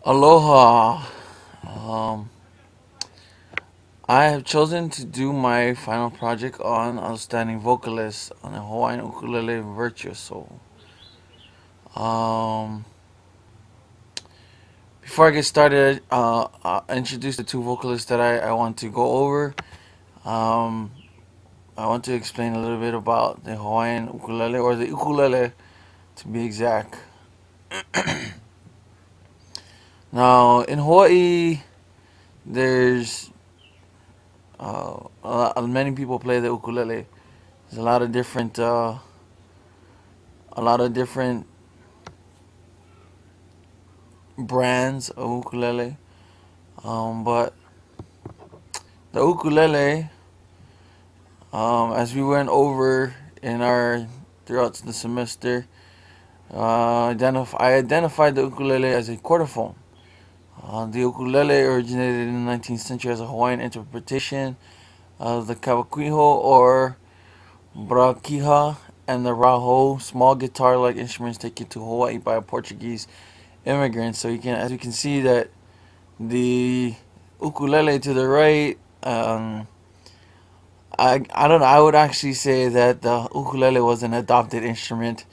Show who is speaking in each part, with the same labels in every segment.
Speaker 1: Aloha. Um, I have chosen to do my final project on outstanding vocalist on a Hawaiian ukulele virtuoso. Um, Before I get started, I'll introduce the two vocalists that I want to go over. Um, I want to explain a little bit about the Hawaiian ukulele, or the ukulele to be exact. Now, in Hawaii, there's many people play the ukulele. There's a lot of different brands of ukulele. But the ukulele, as we went over in our throughout the semester, I identified the ukulele as a quarterphone. The ukulele originated in the 19th century as a Hawaiian interpretation of the cavaquinho or braquiha and the raho, small guitar-like instruments taken to Hawaii by Portuguese immigrants. So as you can see that the ukulele to the right, I don't know. I would actually say that the ukulele was an adopted instrument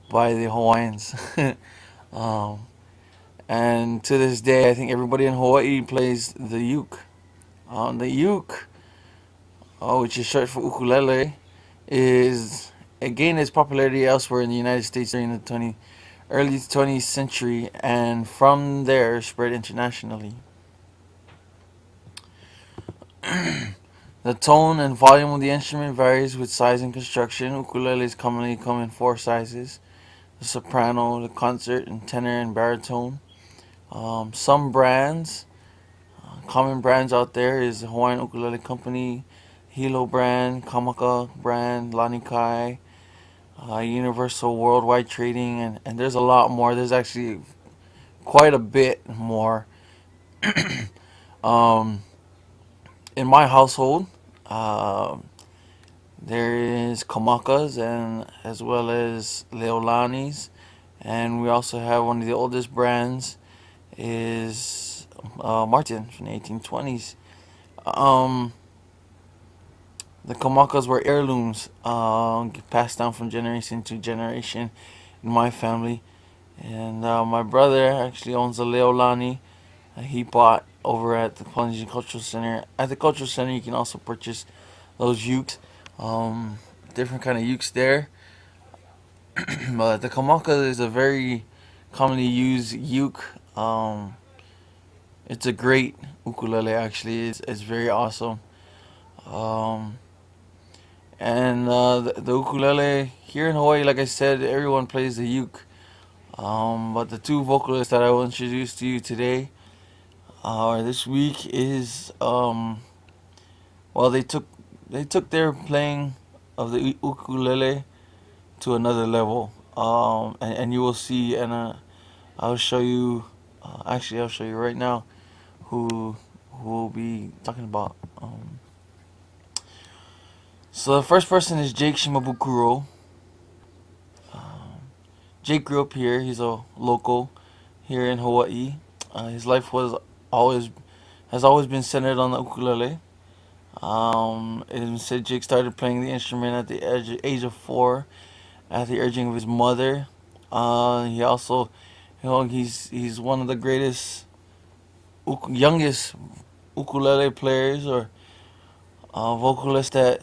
Speaker 1: by the Hawaiians. um, and to this day, I think everybody in Hawaii plays the uke. The uke, which is short for ukulele, is it gained its popularity elsewhere in the United States during the early 20th century, and from there spread internationally. The tone and volume of the instrument varies with size and construction. Ukuleles commonly come in four sizes: the soprano, the concert, and tenor and baritone. Some brands, common brands out there, is the Hawaiian Ukulele Company, Hilo brand, Kamaka brand, Lanikai, Universal Worldwide Trading, and there's a lot more. There's actually quite a bit more. um, in my household, uh, there is Kamakas and as well as Leolanis, and we also have one of the oldest brands is Martin from the 1820s. Um, the Kamakas were heirlooms, passed down from generation to generation in my family, and my brother actually owns a Leolani. He bought over at the Polynesian Cultural Center. At the Cultural Center, you can also purchase those ukes, um, different kind of ukes there. But the kamaka is a very commonly used uke. It's a great ukulele. Actually, it's very awesome. Um, and the ukulele here in Hawaii, like I said, everyone plays the uke. But the two vocalists that I will introduce to you today, or this week, is well, they took their playing of the ukulele to another level. And you will see, and I'll show you. Actually, I'll show you right now who we'll be talking about. So the first person is Jake Shimabukuro. Jake grew up here. He's a local here in Hawaii. His life always has always been centered on the ukulele. It said Jake started playing the instrument at the age of 4 at the urging of his mother. He also, he's one of the greatest, youngest ukulele players or vocalists that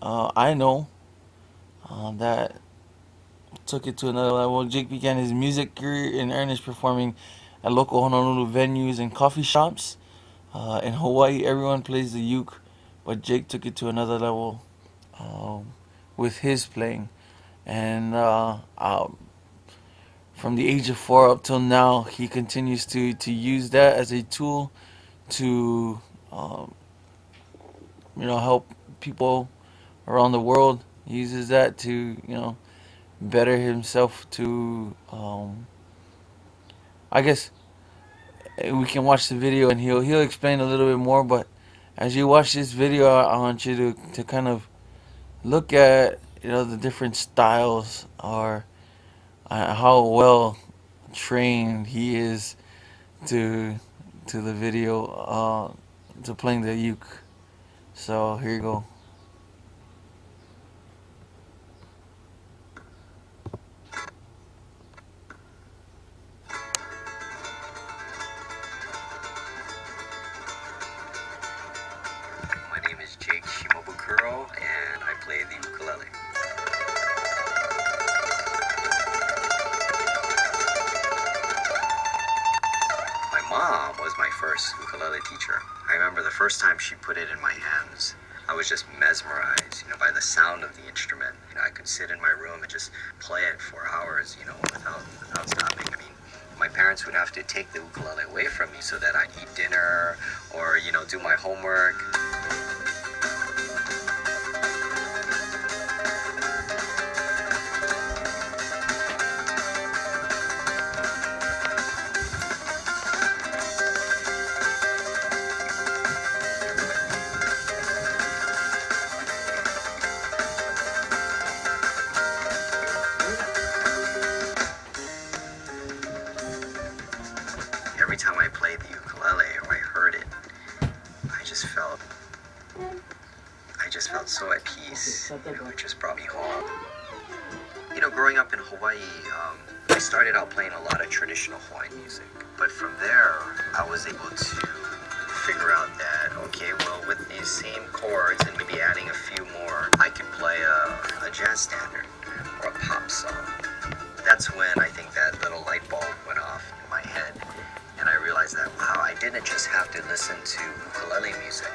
Speaker 1: I know that took it to another level. Jake began his music career in earnest, performing at local Honolulu venues and coffee shops. In Hawaii, everyone plays the uke, but Jake took it to another level with his playing. And from the age of 4 up till now, he continues to use that as a tool to, um, help people around the world. He uses that to, better himself to, I guess we can watch the video and he'll explain a little bit more. But as you watch this video, I want you to kind of look at, the different styles or how well trained he is to the video, to playing the uke. So here you go.
Speaker 2: My name is Jake Shimobukuro, and I play the ukulele. My mom was my first ukulele teacher. I remember the first time she put it in my hands, I was just mesmerized, by the sound of the instrument. I could sit in my room and just play it for hours, without stopping. I mean, my parents would have to take the ukulele away from me so that I'd eat dinner or, do my homework. Every time I played the ukulele or I heard it, I just felt so at peace. It just brought me home. Growing up in Hawaii, I started out playing a lot of traditional Hawaiian music. But from there, I was able to figure out that, okay, well, with these same chords and maybe adding a few more, I could play a jazz standard or a pop song. That's when I think that little light bulb went off in my head. And I realized that, wow, I didn't just have to listen to ukulele music.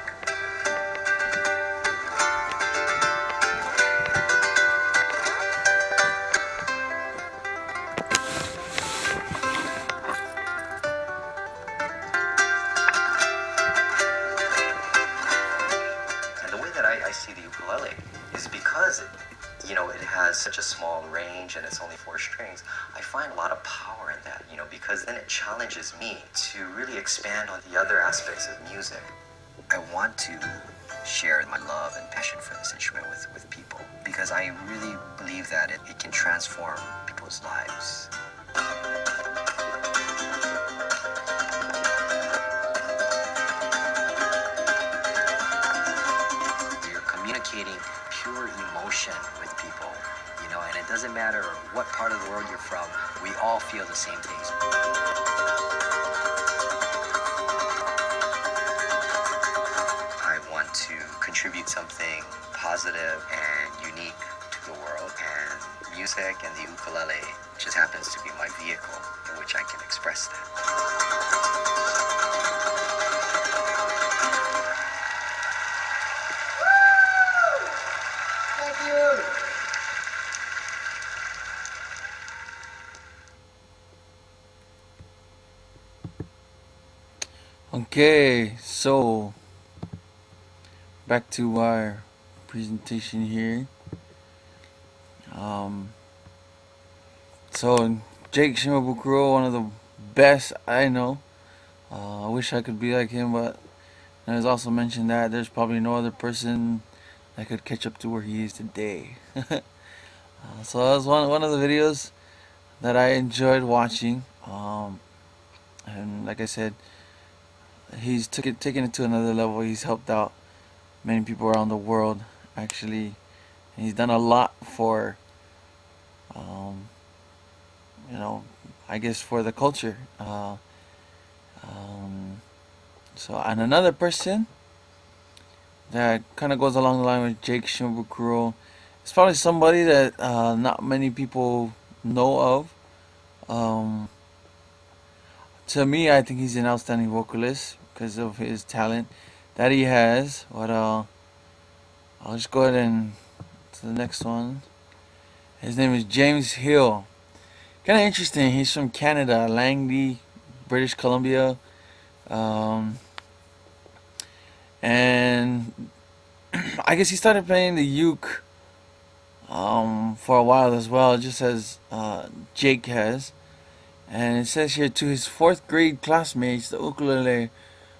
Speaker 2: And the way that I see the ukulele is because it has such a small range and it's only 4 strings. I find a lot of power in that, because then it challenges me to really expand on the other aspects of music. I want to share my love and passion for this instrument with people because I really believe that it can transform people's lives. You're communicating pure emotion with people, and it doesn't matter what part of the world you're from, we all feel the same things. I want to contribute something positive and unique to the world, and music and the ukulele just happens to be my vehicle in which I can express that.
Speaker 3: Thank you.
Speaker 1: Okay, so back to our presentation here. So Jake Shimabukuro, one of the best I know. I wish I could be like him, but there's also mentioned that there's probably no other person that could catch up to where he is today. So that was one of the videos that I enjoyed watching. And like I said, he's taken it to another level. He's helped out many people around the world, actually. And he's done a lot for, I guess for the culture. So, and another person that kind of goes along the line with Jake Shimabukuro, it's probably somebody that not many people know of. To me, I think he's an outstanding vocalist because of his talent that he has. But I'll just go ahead and to the next one. His name is James Hill. Kind of interesting. He's from Canada, Langley, British Columbia. And I guess he started playing the uke for a while as well, just as Jake has. And it says here, to his 4th grade classmates, the ukulele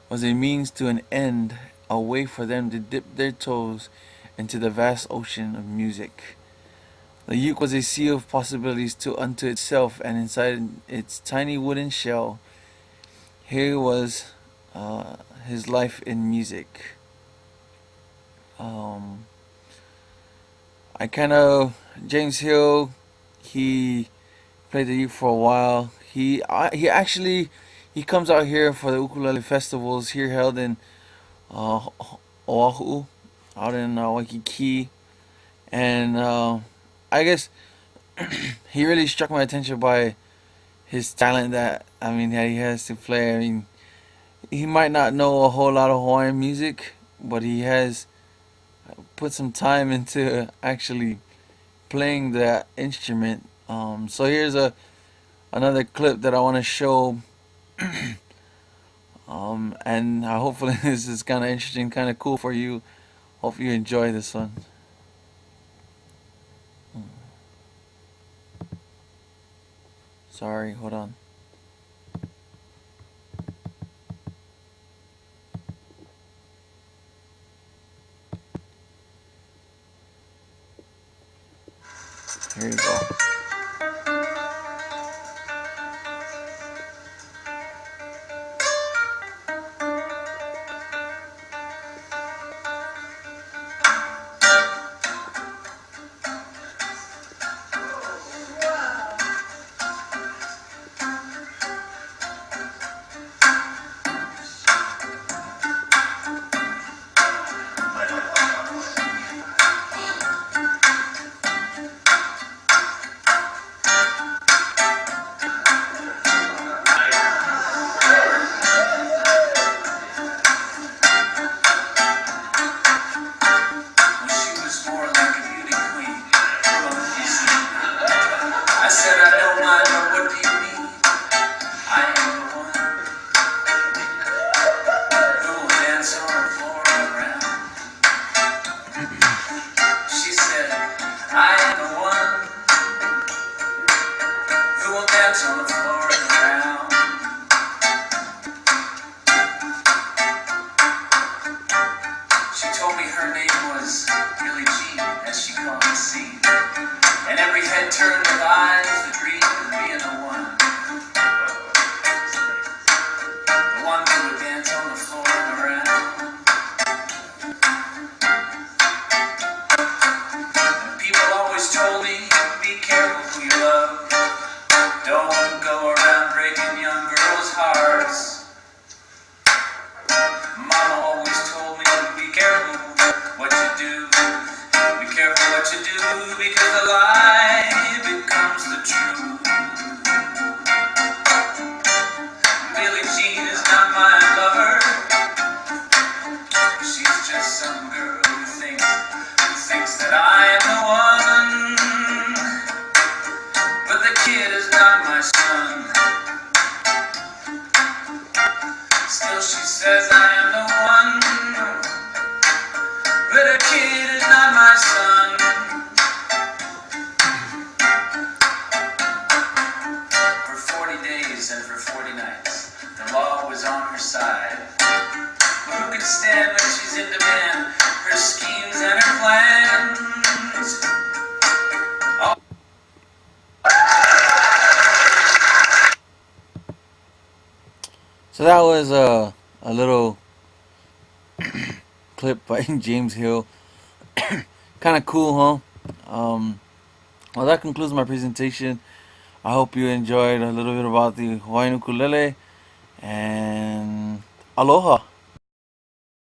Speaker 1: was a means to an end, a way for them to dip their toes into the vast ocean of music. The uke was a sea of possibilities unto itself, and inside its tiny wooden shell, here was his life in music. Um, I kind of James Hill. He played the uke for a while. He actually he comes out here for the ukulele festivals here held in uh, Oahu, out in Waikiki, and I guess he really struck my attention by his talent that he has to play. I mean, he might not know a whole lot of Hawaiian music, but he has put some time into actually playing the instrument. So here's a another clip that I want to show. And hopefully this is kind of interesting, kind of cool for you. Hope you enjoy this one. Sorry, hold on. Here you go. So that was a little clip by James Hill. Kind of cool, huh? Well, that concludes my presentation. I hope you enjoyed a little bit about the Hawaiian ukulele, and aloha.